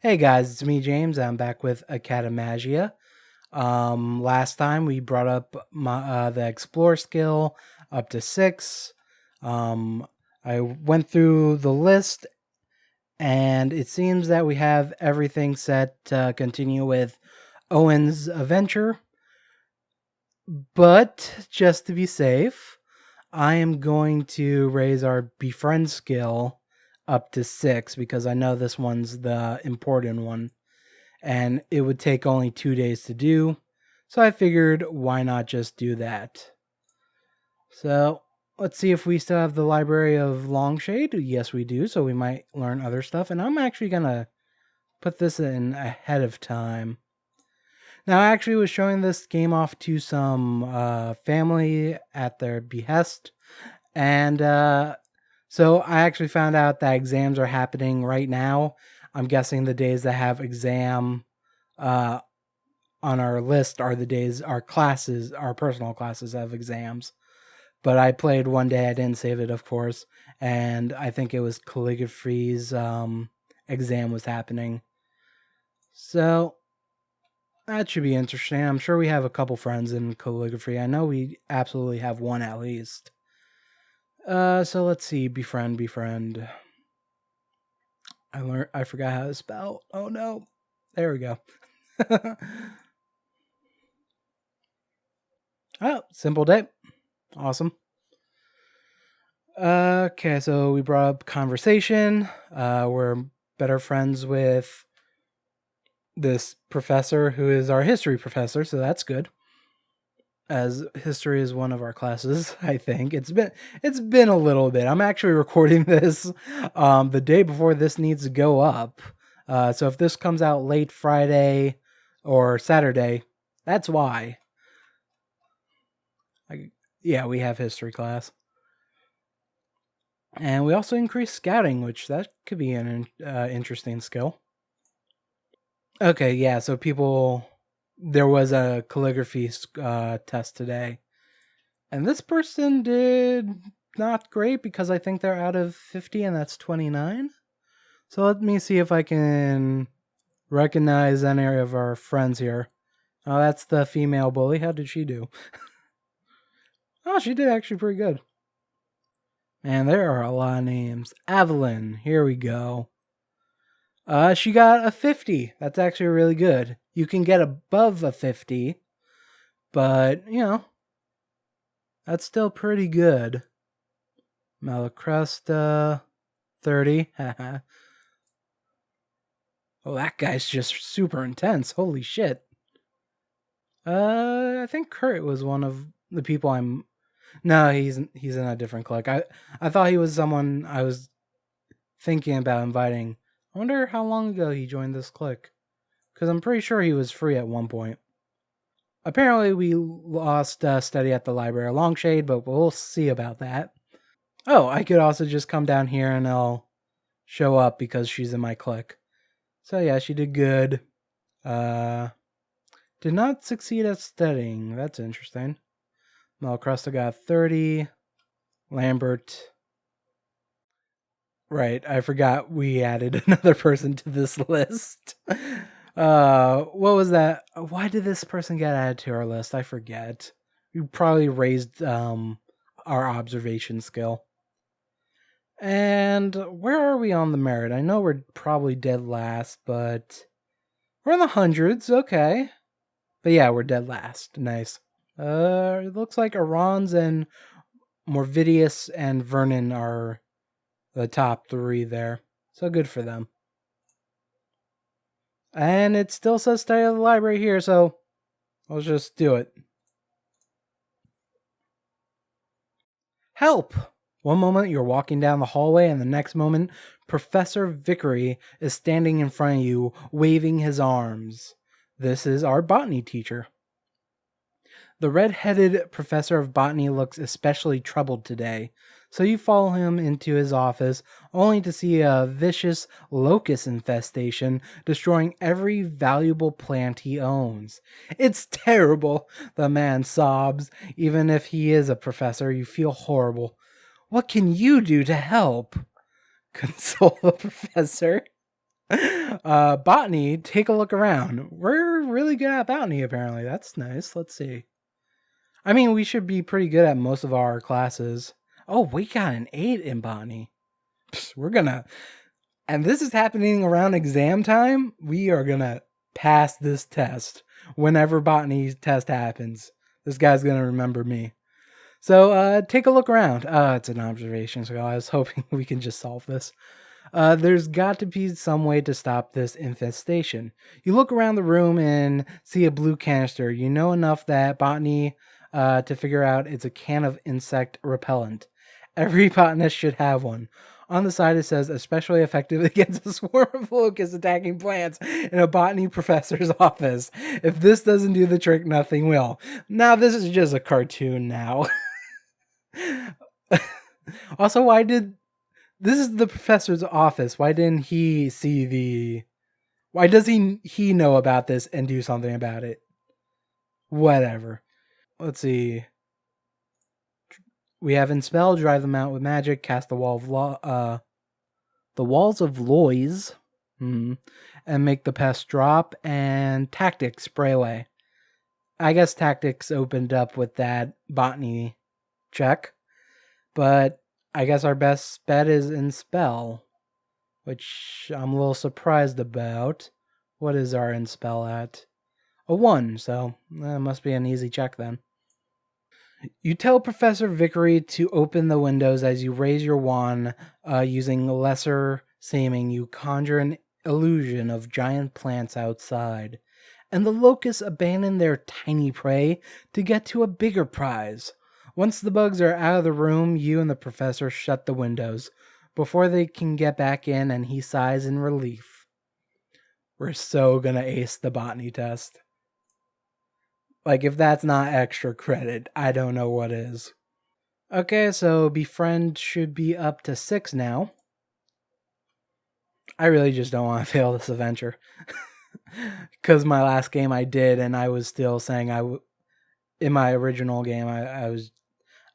Hey guys, it's me, James. I'm back with Academagia. Last time we brought up the Explore skill up to 6. Um, I went through the list, and it seems that we have everything set to continue with Owen's adventure. But just to be safe, I am going to raise our Befriend skill up to 6 because I know this one's the important one. And it would take only 2 days to do. So I figured, why not just do that? So let's see if we still have the Library of Longshade. Yes, we do. So we might learn other stuff. And I'm actually going to put this in ahead of time. Now, I actually was showing this game off to some family at their behest. And so I actually found out that exams are happening right now. I'm guessing the days that have exam on our list are the days our personal classes have exams. But I played one day, I didn't save it, of course, and I think it was calligraphy's exam was happening. So that should be interesting. I'm sure we have a couple friends in calligraphy. I know we absolutely have one at least. So let's see, befriend. I forgot how to spell. Oh no. There we go. Oh, simple day. Awesome. Okay, so we brought up conversation. We're better friends with this professor who is our history professor, so that's good. As history is one of our classes, I think. It's been a little bit. I'm actually recording this the day before this needs to go up. So if this comes out late Friday or Saturday, that's why. Yeah, we have history class. And we also increased scouting, which that could be an interesting skill. Okay, yeah, so there was a calligraphy test today. And this person did not great because I think they're out of 50 and that's 29. So let me see if I can recognize any of our friends here. Oh, that's the female bully. How did she do? Oh, she did actually pretty good. And there are a lot of names. Evelyn, here we go. She got a 50. That's actually really good. You can get above a 50, but, that's still pretty good. Malacrusta, 30. Oh, that guy's just super intense. Holy shit. I think Kurt was one of the people I'm... No, he's in a different clique. I thought he was someone I was thinking about inviting. I wonder how long ago he joined this clique. Because I'm pretty sure he was free at one point. Apparently, we lost study at the Library of Longshade, but we'll see about that. Oh, I could also just come down here and I'll show up because she's in my clique. So yeah, she did good. Did not succeed at studying. That's interesting. Malcrusta got 30. Lambert. Right, I forgot we added another person to this list. What was that? Why did this person get added to our list? I forget. We probably raised our observation skill. And where are we on the merit? I know we're probably dead last, but we're in the hundreds. Okay. But yeah, we're dead last. Nice. It looks like Arons and Morvidius and Vernon are the top 3 there. So good for them. And it still says stay at the library here, so let's just do it. Help! One moment you're walking down the hallway, and the next moment, Professor Vickery is standing in front of you, waving his arms. This is our botany teacher. The red-headed professor of botany looks especially troubled today, so you follow him into his office, only to see a vicious locust infestation destroying every valuable plant he owns. It's terrible, the man sobs. Even if he is a professor, you feel horrible. What can you do to help? Console the professor. Botany, take a look around. We're really good at botany, apparently. That's nice. Let's see. I mean, we should be pretty good at most of our classes. Oh, we got an 8 in botany. We're gonna... And this is happening around exam time. We are gonna pass this test whenever botany test happens. This guy's gonna remember me. So take a look around. It's an observation, so I was hoping we can just solve this. There's got to be some way to stop this infestation. You look around the room and see a blue canister. You know enough that botany to figure out it's a can of insect repellent. Every botanist should have one. On the side, it says, especially effective against a swarm of locusts attacking plants in a botany professor's office. If this doesn't do the trick, nothing will. Now, this is just a cartoon now. Also, why did... This is the professor's office. Why didn't he see the... Why does he know about this and do something about it? Whatever. Let's see. We have Inspel, drive them out with magic, cast the wall of the walls of Lois, and make the pest drop, and Tactics, spray away. I guess Tactics opened up with that botany check, but I guess our best bet is Inspel, which I'm a little surprised about. What is our Inspel at? A 1, so that must be an easy check then. You tell Professor Vickery to open the windows as you raise your wand using lesser seeming. You conjure an illusion of giant plants outside, and the locusts abandon their tiny prey to get to a bigger prize. Once the bugs are out of the room, you and the professor shut the windows before they can get back in, and he sighs in relief. We're so gonna ace the botany test. Like, if that's not extra credit, I don't know what is. Okay, so Befriend should be up to 6 now. I really just don't want to fail this adventure. Because my last game I did, and I was still saying in my original game,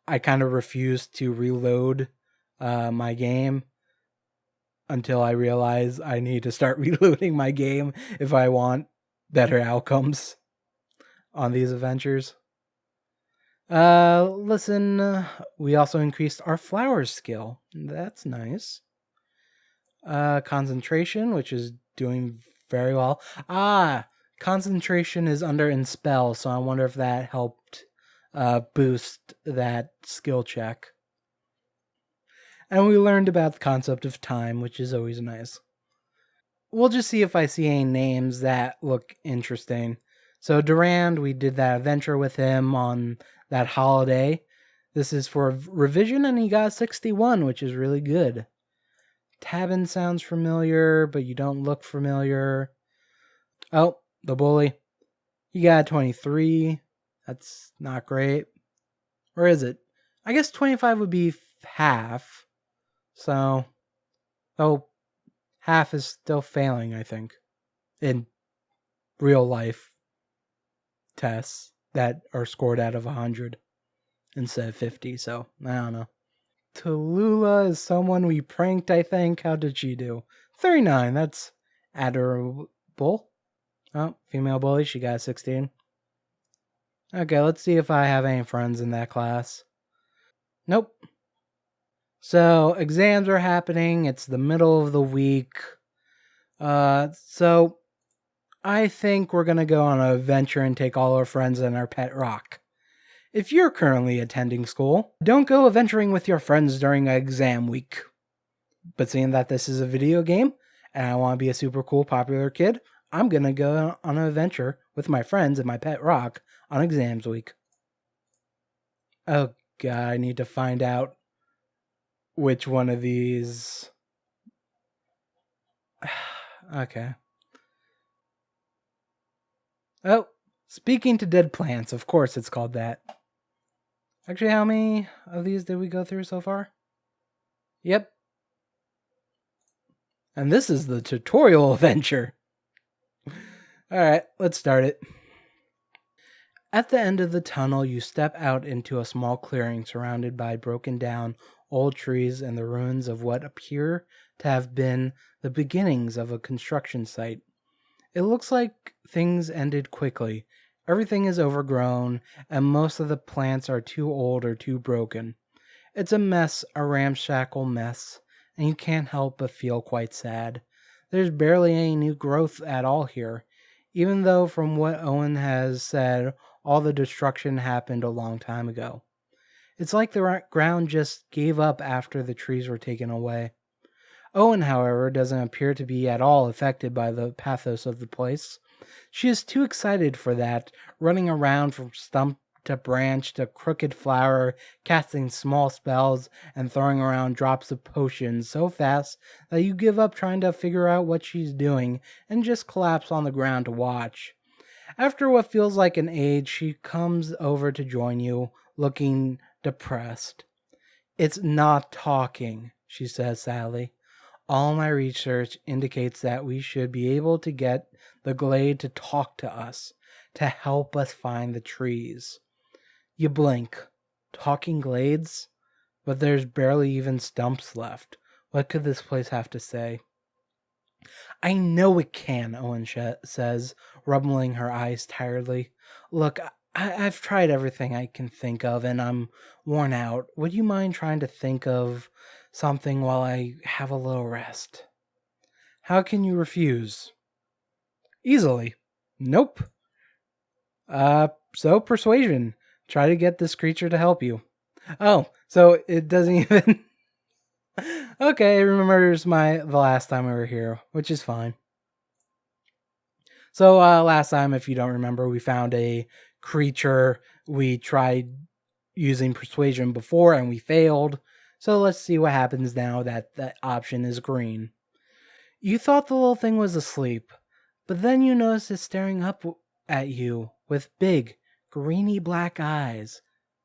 I kind of refused to reload my game until I realized I need to start reloading my game if I want better outcomes on these adventures. Listen, we also increased our flowers skill. That's nice. Concentration, which is doing very well. Concentration is under Inspel, so I wonder if that helped boost that skill check. And we learned about the concept of time, which is always nice. We'll just see if I see any names that look interesting. So Durand, we did that adventure with him on that holiday. This is for revision, and he got 61, which is really good. Tabin sounds familiar, but you don't look familiar. Oh, the bully. He got 23. That's not great. Or is it? I guess 25 would be half. So, half is still failing, I think, in real life tests that are scored out of 100 instead of 50. So, I don't know. Tallulah is someone we pranked, I think. How did she do? 39. That's adorable. Oh, female bully. She got 16. Okay, let's see if I have any friends in that class. Nope. So, exams are happening. It's the middle of the week. So, I think we're going to go on an adventure and take all our friends and our pet rock. If you're currently attending school, don't go adventuring with your friends during exam week. But seeing that this is a video game, and I want to be a super cool, popular kid, I'm going to go on an adventure with my friends and my pet rock on exams week. Oh god, I need to find out which one of these... Okay. Oh, speaking to dead plants, of course it's called that. Actually, how many of these did we go through so far? Yep. And this is the tutorial adventure. Alright, let's start it. At the end of the tunnel, you step out into a small clearing surrounded by broken down old trees and the ruins of what appear to have been the beginnings of a construction site. It looks like things ended quickly. Everything is overgrown, and most of the plants are too old or too broken. It's a mess, a ramshackle mess, and you can't help but feel quite sad. There's barely any new growth at all here, even though, from what Owen has said, all the destruction happened a long time ago. It's like the ground just gave up after the trees were taken away. Owen, however, doesn't appear to be at all affected by the pathos of the place. She is too excited for that, running around from stump to branch to crooked flower, casting small spells and throwing around drops of potions so fast that you give up trying to figure out what she's doing and just collapse on the ground to watch. After what feels like an age, she comes over to join you, looking depressed. "It's not talking," she says sadly. "All my research indicates that we should be able to get the glade to talk to us, to help us find the trees." You blink. Talking glades? But there's barely even stumps left. What could this place have to say? "I know it can," Owen says, rubbling her eyes tiredly. "Look, I've tried everything I can think of, and I'm worn out. Would you mind trying to think of something while I have a little rest?" How can you refuse? Easily. Nope. So persuasion. Try to get this creature to help you. Oh, so it doesn't even... Okay, it remembers the last time we were here, which is fine. So last time, if you don't remember, we found a creature. We tried using persuasion before and we failed. So let's see what happens now that that option is green. You thought the little thing was asleep, but then you noticed it staring up at you with big, greeny black eyes.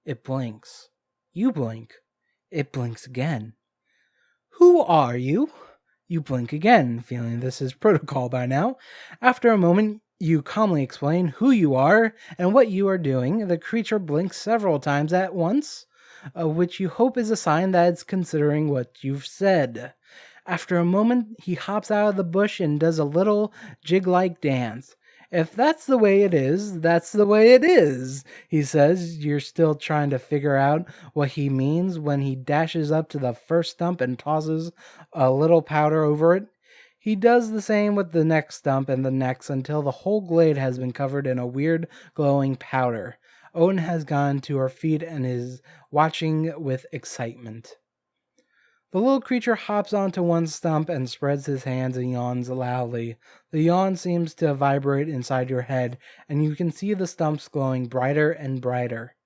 It blinks. You blink. It blinks again. "Who are you?" You blink again, feeling this is protocol by now. After a moment, you calmly explain who you are and what you are doing. The creature blinks several times at once, which you hope is a sign that it's considering what you've said. After a moment, he hops out of the bush and does a little jig-like dance. "If that's the way it is, that's the way it is," he says. You're still trying to figure out what he means when he dashes up to the first stump and tosses a little powder over it. He does the same with the next stump and the next until the whole glade has been covered in a weird glowing powder. Owen has gone to her feet and is watching with excitement. The little creature hops onto one stump and spreads his hands and yawns loudly. The yawn seems to vibrate inside your head, and you can see the stumps glowing brighter and brighter.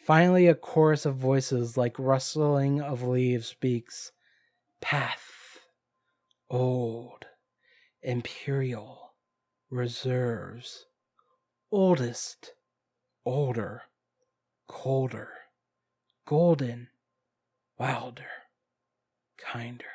Finally, a chorus of voices like rustling of leaves speaks. "Path. Old. Imperial. Reserves. Oldest. Older. Colder. Golden. Wilder. Kinder."